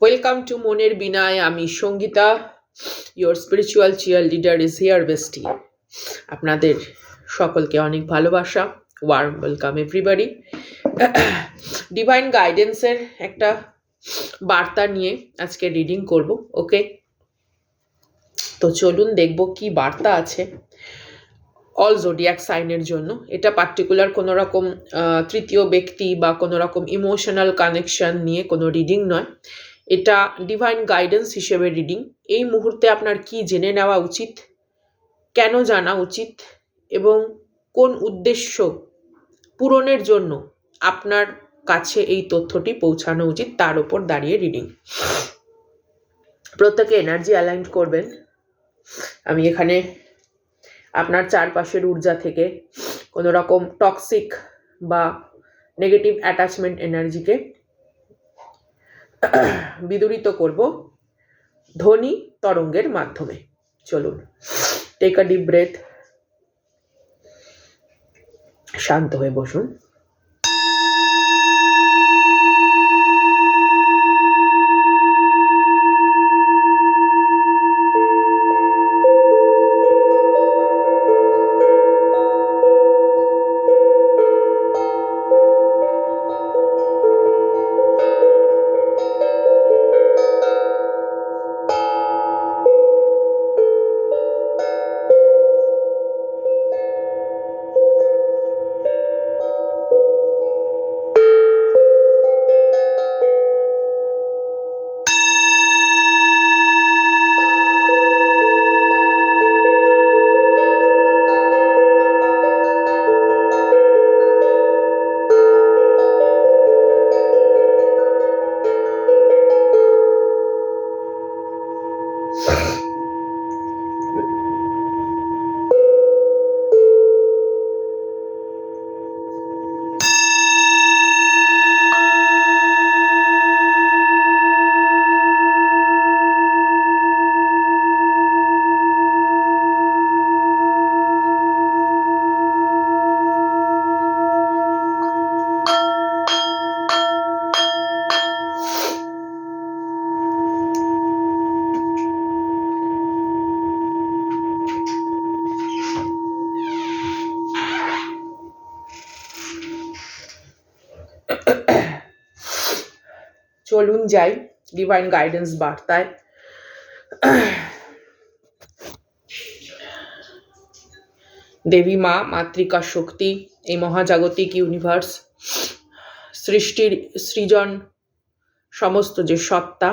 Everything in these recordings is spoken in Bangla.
ওয়েলকাম টু মনের বিনায়। আমি Sangeeta, your spiritual cheer leader is here bestie. আপনাদের সকলকে অনেক ভালোবাসা, ওয়ার্ম ওয়েলকাম এভরিবাডি। ডিভাইন গাইডেন্সের একটা বার্তা নিয়ে আজকে রিডিং করব। ওকে, তো চলুন দেখব কি বার্তা আছে অল জোডিয়াক সাইনের জন্য। এটা পার্টিকুলার কোনো রকম তৃতীয় ব্যক্তি বা কোনো রকম ইমোশনাল কানেকশন নিয়ে কোনো রিডিং নয়, এটা ডিভাইন গাইডেন্স হিসেবে রিডিং। এই মুহূর্তে আপনার কি জেনে নেওয়া উচিত, কেন জানা উচিত এবং কোন উদ্দেশ্য পূরণের জন্য আপনার কাছে এই তথ্যটি পৌঁছানো উচিত, তার উপর দাঁড়িয়ে রিডিং। প্রত্যেকে এনার্জি অ্যালাইন করবেন। আমি এখানে আপনার চারপাশের ঊর্জা থেকে কোনো রকম টক্সিক বা নেগেটিভ অ্যাটাচমেন্ট এনার্জিকে বিদূরিত করব ধ্বনি তরঙ্গের মাধ্যমে। চলুন, টেক আ ডিপ ব্রেথ, শান্ত হয়ে বসুন। চলুন যাই ডিভাইন গাইডেন্স বার্তায়। দেবী মা, মাতৃকা শক্তি, এই মহাজাগতিক ইউনিভার্স, সৃষ্টির সৃজন সমস্ত যে সত্তা,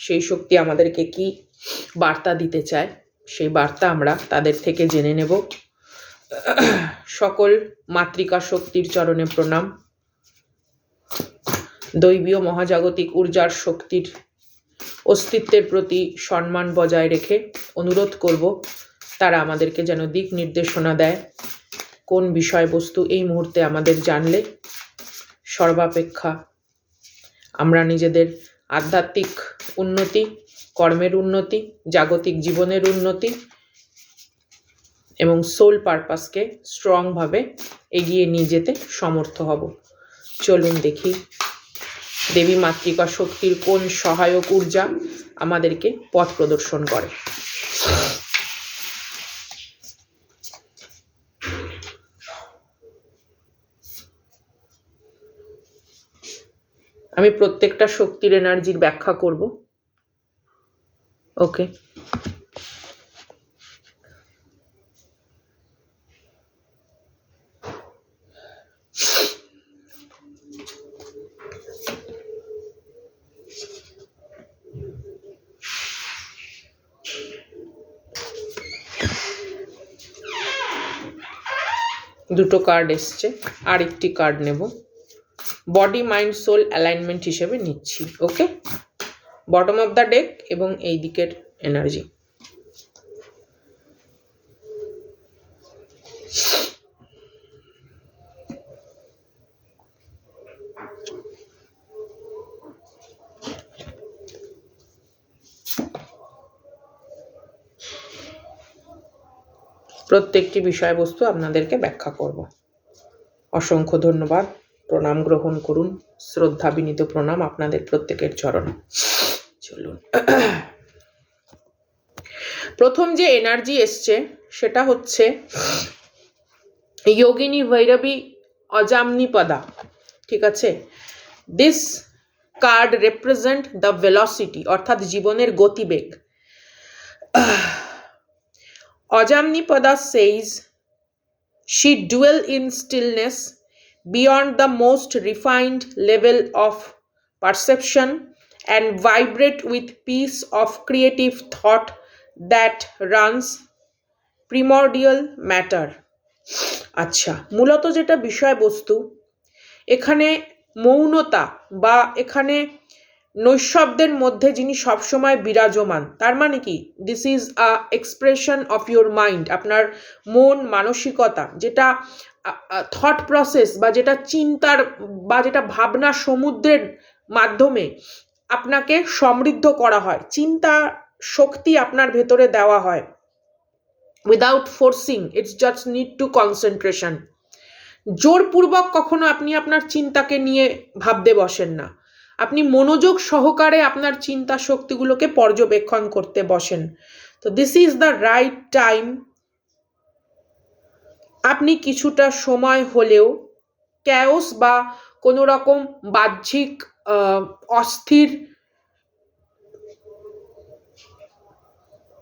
সেই শক্তি আমাদেরকে কি বার্তা দিতে চায়, সেই বার্তা আমরা তাদের থেকে জেনে নেব। সকল মাতৃকা শক্তির চরণে প্রণাম। দৈবীয় মহাজাগতিক ঊর্জার শক্তির অস্তিত্বের প্রতি সম্মান বজায় রেখে অনুরোধ করব তারা আমাদেরকে যেন দিক নির্দেশনা দেয়, কোন বিষয়বস্তু এই মুহূর্তে আমাদের জানলে সর্বাপেক্ষা আমরা নিজেদের আধ্যাত্মিক উন্নতি, কর্মের উন্নতি, জাগতিক জীবনের উন্নতি এবং সোল পারপাসকে স্ট্রংভাবে এগিয়ে নিয়ে যেতে সমর্থ হব। চলুন দেখি দেবী মাতৃকা শক্তির কোন সহায়ক ঊর্জা আমাদেরকে পথ প্রদর্শন করে। আমি প্রত্যেকটা শক্তির এনার্জির ব্যাখ্যা করব। ওকে, দুটো কার্ড এসছে, আর একটি কার্ড নেব। বডি মাইন্ড সোল অ্যালাইনমেন্ট হিসেবে নিচ্ছি। ওকে, বটম অফ দ্য ডেক এবং এই দিকের এনার্জি। প্রত্যেকটি বিষয়বস্তু আপনাদেরকে ব্যাখ্যা করব। অসংখ্য ধন্যবাদ। প্রণাম গ্রহণ করুন। শ্রদ্ধা বিনীত প্রণাম আপনাদের প্রত্যেকের চরণে। চলুন, প্রথম যে এনার্জি এসছে সেটা হচ্ছে যোগিনী ভৈরবী অজামনিপদা, ঠিক আছে। This card represent the velocity, অর্থাৎ জীবনের গতিবেগ। অজামনিপদা says she dwell in stillness beyond the most refined level of perception and vibrate with peace of creative thought that runs primordial matter. আচ্ছা, মূলত যেটা বিষয়বস্তু এখানে মৌনতা বা এখানে নৈশব্দের মধ্যে যিনি সবসময় বিরাজমান, তার মানে কি this is a expression of your mind, আপনার মন মানসিকতা, যেটা থট প্রসেস বা যেটা চিন্তার বা যেটা ভাবনা সমুদ্রের মাধ্যমে আপনাকে সমৃদ্ধ করা হয়, চিন্তা শক্তি আপনার ভেতরে দেওয়া হয় without forcing, it's just need to concentration. জোরপূর্বক কখনো আপনি আপনার চিন্তাকে নিয়ে ভাবতে বসেন না, আপনি মনোযোগ সহকারে আপনার চিন্তা শক্তিগুলোকে পর্যবেক্ষণ করতে বসেন। তো this is the right time আপনি কিছুটা সময় হলেও ক্যাওস বা কোনো রকম বাহ্যিক অস্থির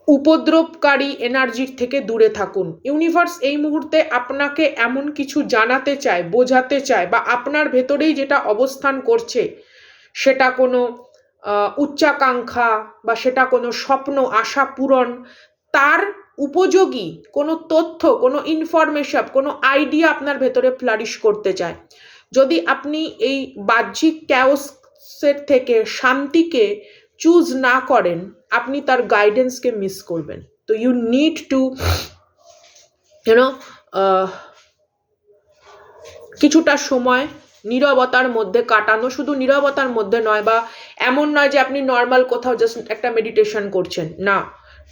উপদ্রবকারী এনার্জির থেকে দূরে থাকুন। ইউনিভার্স এই মুহূর্তে আপনাকে এমন কিছু জানাতে চায়, বোঝাতে চায়, বা আপনার ভেতরেই যেটা অবস্থান করছে সেটা কোনো উচ্চাকাঙ্ক্ষা বা সেটা কোনো স্বপ্ন, আশা পূরণ, তার উপযোগী কোনো তথ্য, কোনো ইনফরমেশন, কোনো আইডিয়া আপনার ভেতরে ফ্লারিশ করতে চায়। যদি আপনি এই বাহ্যিক ক্যাওসের থেকে শান্তিকে চুজ না করেন, আপনি তার গাইডেন্সকে মিস করবেন। তো ইউ নিড টু কিছুটা সময় নীরবতার মধ্যে কাটানো, শুধু নীরবতার মধ্যে নয়, বা এমন নয় যে আপনি নর্মাল কোথাও জাস্ট একটা মেডিটেশন করছেন, না,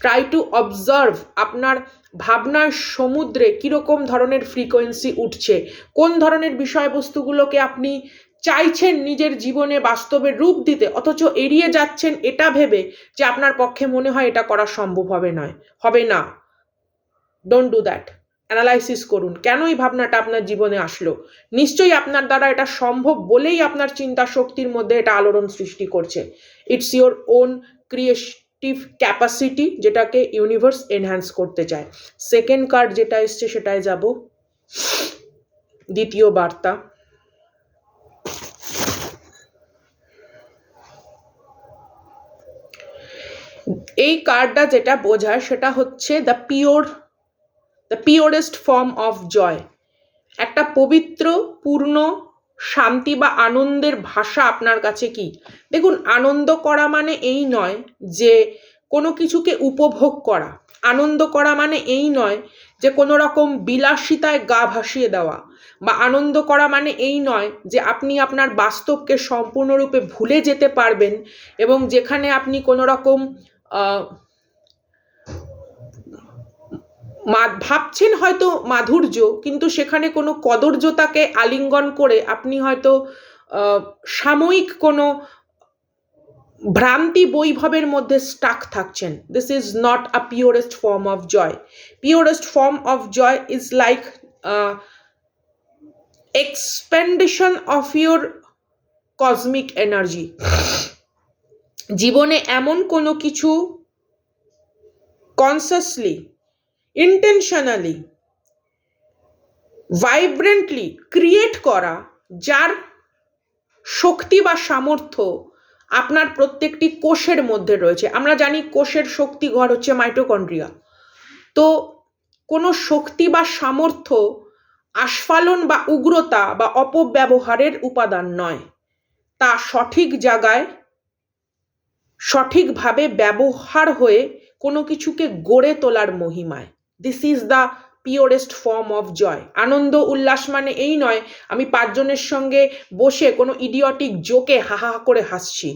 ট্রাই টু অবজার্ভ আপনার ভাবনার সমুদ্রে কীরকম ধরনের ফ্রিকোয়েন্সি উঠছে, কোন ধরনের বিষয়বস্তুগুলোকে আপনি চাইছেন নিজের জীবনে বাস্তবে রূপ দিতে, অথচ এড়িয়ে যাচ্ছেন এটা ভেবে যে আপনার পক্ষে মনে হয় এটা করা সম্ভব হবে না। Don't do that. অ্যানালাইসিস করুন, কেন এই ভাবনাটা আপনার জীবনে আসলো। নিশ্চয়ই আপনার দ্বারা এটা সম্ভব বলেই আপনার চিন্তা শক্তির মধ্যে এটা আলোড়ন সৃষ্টি করছে। It's your own creative capacity, যেটাকে ইউনিভার্স এনহ্যান্স করতে চায়। সেকেন্ড কার্ড যেটা এসছে সেটাই যাব, দ্বিতীয় বার্তা। এই কার্ডটা যেটা বোঝায় সেটা হচ্ছে the purest form of joy, একটা পবিত্র, পূর্ণ শান্তি বা আনন্দের ভাষা আপনার কাছে কি। দেখুন, আনন্দ করা মানে এই নয় যে কোনো কিছুকে উপভোগ করা, আনন্দ করা মানে এই নয় যে কোনো রকম বিলাসিতায় গা ভাসিয়ে দেওয়া, বা আনন্দ করা মানে এই নয় যে আপনি আপনার বাস্তবকে সম্পূর্ণরূপে ভুলে যেতে পারবেন এবং যেখানে আপনি কোনো রকম ভাবছেন হয়তো মাধুর্য, কিন্তু সেখানে কোনো কদর্যতাকে আলিঙ্গন করে আপনি হয়তো সাময়িক কোনো ভ্রান্তি বৈভবের মধ্যে স্টাক থাকছেন। This is not a purest form of joy. Purest form of joy is like expansion of your cosmic energy. জীবনে এমন কোনো কিছু কনসাসলি, ইন্টেনশনালি, ভাইব্রেন্টলি ক্রিয়েট করা, যার শক্তি বা সামর্থ্য আপনার প্রত্যেকটি কোষের মধ্যে রয়েছে। আমরা জানি কোষের শক্তি ঘর হচ্ছে মাইটোকন্ড্রিয়া। তো কোনো শক্তি বা সামর্থ্য আস্ফালন বা উগ্রতা বা অপব্যবহারের উপাদান নয়, তা সঠিক জায়গায় সঠিকভাবে ব্যবহার হয়ে কোনো কিছুকে গড়ে তোলার মহিমায়। This is the purest form of joy. আনন্দ উল্লাস মানে এই নয় আমি 5 জনের সঙ্গে বসে কোনো ইডিয়টিক জোকে হাহা করে হাসছি।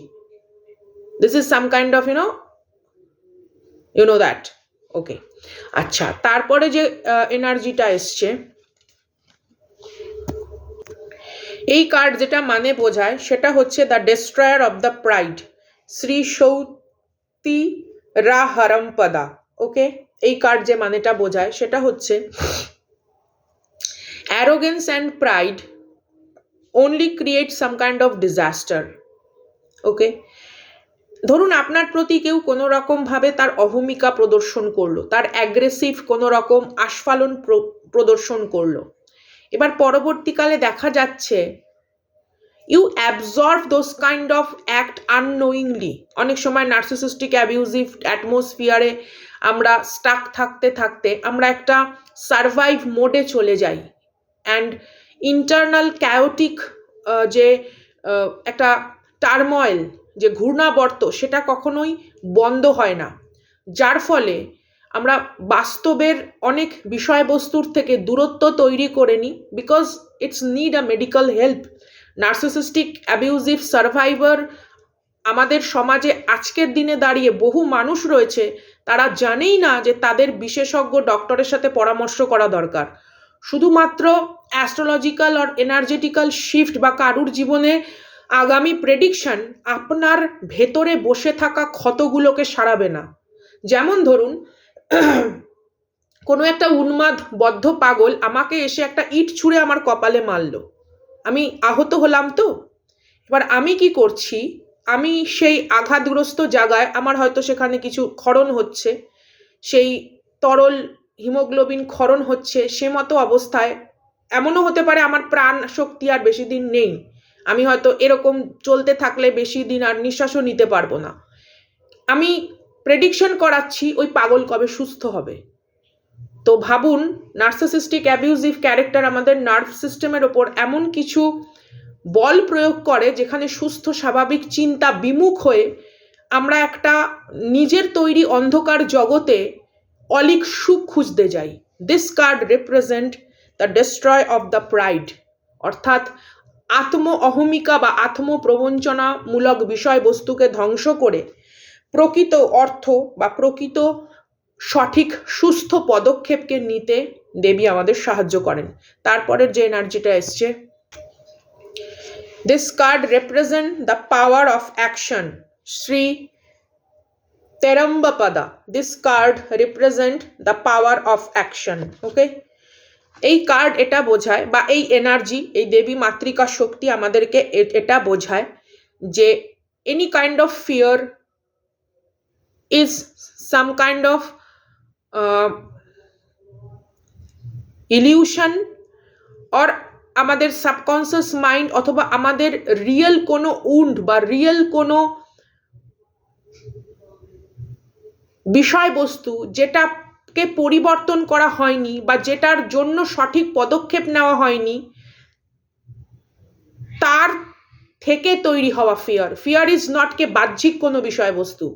This is some kind of you know that. Okay, আচ্ছা, তারপরে যে এনার্জিটা এসছে, এই কার্ড যেটা মানে বোঝায় সেটা হচ্ছে the destroyer of the pride. Shri সৌতি রা হরমপদা। ওকে, এই কার্ড যে মানেটা বোঝায় সেটা হচ্ছে arrogance and pride only create some kind of disaster. ওকে, ধরুন আপনার প্রতি কেউ কোনো রকমভাবে তার অহমিকা প্রদর্শন করলো, তার অ্যাগ্রেসিভ কোনো রকম আস্ফালন প্রদর্শন করলো, এবার পরবর্তীকালে দেখা যাচ্ছে you absorb those kind of act unknowingly. অনেক সময় নার্সিসিস্টিক অ্যাবিউজিভ অ্যাটমসফিয়ারে আমরা স্টাক থাকতে থাকতে আমরা একটা সারভাইভ মোডে চলে যাই, অ্যান্ড ইন্টারনাল ক্যাওটিক যে একটা টার্ময়েল, যে ঘূর্ণাবর্ত, সেটা কখনোই বন্ধ হয় না, যার ফলে আমরা বাস্তবের অনেক বিষয়বস্তুর থেকে দূরত্ব তৈরি করে নিই, because it's need a medical help. Narcissistic abusive survivor আমাদের সমাজে আজকের দিনে দাঁড়িয়ে বহু মানুষ রয়েছে, তারা জানেই না যে তাদের বিশেষজ্ঞ ডক্টরের সাথে পরামর্শ করা দরকার। শুধুমাত্র অ্যাস্ট্রোলজিক্যাল আর এনার্জেটিক্যাল শিফট বা কারুর জীবনে আগামী প্রেডিকশন আপনার ভেতরে বসে থাকা ক্ষতগুলোকে সারাবে না। যেমন ধরুন কোনো একটা উন্মাদ বদ্ধ পাগল আমাকে এসে একটা ইট ছুঁড়ে আমার কপালে মারলো, আমি আহত হলাম। তো এবার আমি কি করছি, আমি সেই আঘাতগ্রস্ত জায়গায় আমার হয়তো সেখানে কিছু ক্ষরণ হচ্ছে, সেই তরল হিমোগ্লোবিন ক্ষরণ হচ্ছে, সে মতো অবস্থায় এমনও হতে পারে আমার প্রাণ শক্তি আর বেশি দিন নেই, আমি হয়তো এরকম চলতে থাকলে বেশি দিন আর নিঃশ্বাসও নিতে পারবো না। আমি প্রেডিকশন করাচ্ছি ওই পাগল কবে সুস্থ হবে। তো ভাবুন, নার্সিসিস্টিক অ্যাবিউজিভ ক্যারেক্টার আমাদের নার্ভ সিস্টেমের ওপর এমন কিছু বল প্রয়োগ করে যেখানে সুস্থ স্বাভাবিক চিন্তা বিমুখ হয়ে আমরা একটা নিজের তৈরি অন্ধকার জগতে অলিক সুখ খুঁজতে যাই। This card represent the destroy of the pride, অর্থাৎ আত্ম অহমিকা বা আত্মপ্রবঞ্চনামূলক বিষয়বস্তুকে ধ্বংস করে প্রকৃত অর্থ বা প্রকৃত সঠিক সুস্থ পদক্ষেপকে নিতে দেবী আমাদের সাহায্য করেন। তারপরের যে এনার্জিটা এসছে, this card represent the power of action, Shri তেরম্বপদা। This card represent the power of action. Okay, এই কার্ড এটা বোঝায়, বা এই এনার্জি, এই দেবী মাতৃকা শক্তি আমাদেরকে এটা বোঝায় যে any kind of fear is some kind of illusion, or আমাদের সাবকনসিয়াস মাইন্ড অথবা আমাদের রিয়েল কোনো উন্ড বা রিয়েল কোনো বিষয়বস্তু যেটাকে পরিবর্তন করা হয়নি বা যেটার জন্য সঠিক পদক্ষেপ নেওয়া হয়নি, তার থেকে তৈরি হওয়া ফিয়ার। ফিয়ার ইজ নট কে বাহ্যিক কোনো বিষয়বস্তু।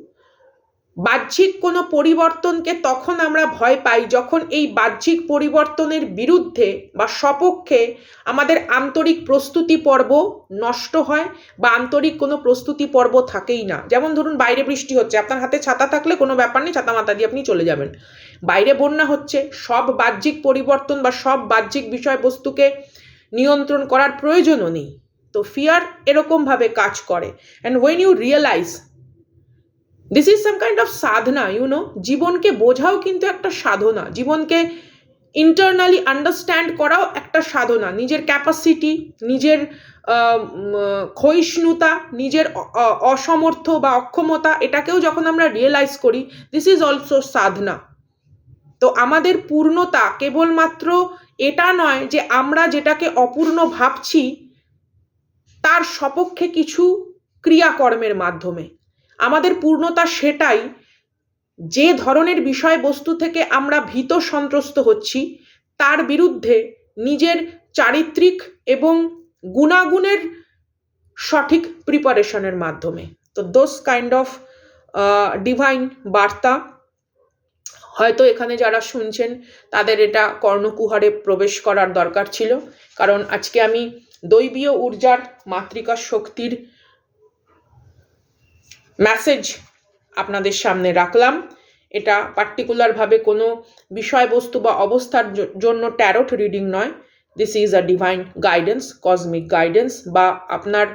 বাহ্যিক কোনো পরিবর্তনকে তখন আমরা ভয় পাই যখন এই বাহ্যিক পরিবর্তনের বিরুদ্ধে বা সপক্ষে আমাদের আন্তরিক প্রস্তুতি পর্ব নষ্ট হয় বা আন্তরিক কোনো প্রস্তুতি পর্ব থাকেই না। যেমন ধরুন বাইরে বৃষ্টি হচ্ছে, আপনার হাতে ছাতা থাকলে কোনো ব্যাপার নেই, ছাতা মাথা দিয়ে আপনি চলে যাবেন। বাইরে বন্যা হচ্ছে, সব বাহ্যিক পরিবর্তন বা সব বাহ্যিক বিষয়বস্তুকে নিয়ন্ত্রণ করার প্রয়োজনও নেই। তো ফিয়ার এরকমভাবে কাজ করে। And when you realise this is some kind of সাধনা, জীবনকে বোঝাও কিন্তু একটা সাধনা, জীবনকে ইন্টারনালি আন্ডারস্ট্যান্ড করাও একটা সাধনা। নিজের ক্যাপাসিটি, নিজের ক্ষয়িষ্ণুতা, নিজের অসমর্থ বা অক্ষমতা, এটাকেও যখন আমরা রিয়েলাইজ করি, দিস ইজ অলসো সাধনা। তো আমাদের পূর্ণতা কেবলমাত্র এটা নয় যে আমরা যেটাকে অপূর্ণ ভাবছি তার সপক্ষে কিছু ক্রিয়াকর্মের মাধ্যমে। আমাদের পূর্ণতা সেটাই যে ধরনের বিষয়বস্তু থেকে আমরা ভীত সন্ত্রস্ত হচ্ছি তার বিরুদ্ধে নিজের চারিত্রিক এবং গুণাগুণের সঠিক প্রিপারেশনের মাধ্যমে। তো দোজ কাইন্ড অফ ডিভাইন বার্তা হয়তো এখানে যারা শুনছেন তাদের এটা কর্ণকুহরে প্রবেশ করার দরকার ছিল, কারণ আজকে আমি দৈবীয় ঊর্জার মাতৃকা শক্তির মেসেজ আপনাদের সামনে রাখলাম। এটা পার্টিকুলারভাবে কোনো বিষয়বস্তু বা অবস্থার জন্য ট্যারোট রিডিং নয়। This is a divine guidance, cosmic guidance, বা আপনার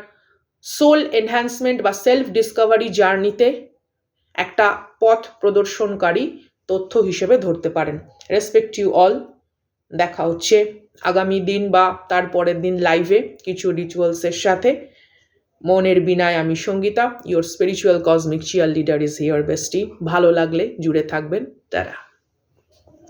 সোল এনহ্যান্সমেন্ট বা সেলফ ডিসকভারি জার্নিতে একটা পথ প্রদর্শনকারী তথ্য হিসেবে ধরতে পারেন। Respect you all. দেখা হচ্ছে আগামী দিন বা তার পরের দিন লাইভে কিছু রিচুয়ালসের সাথে। মনের বিনায় আমি Sangeeta, your spiritual cosmic cheer leader is here bestie. ভালো লাগলে জুড়ে থাকবেন। তারা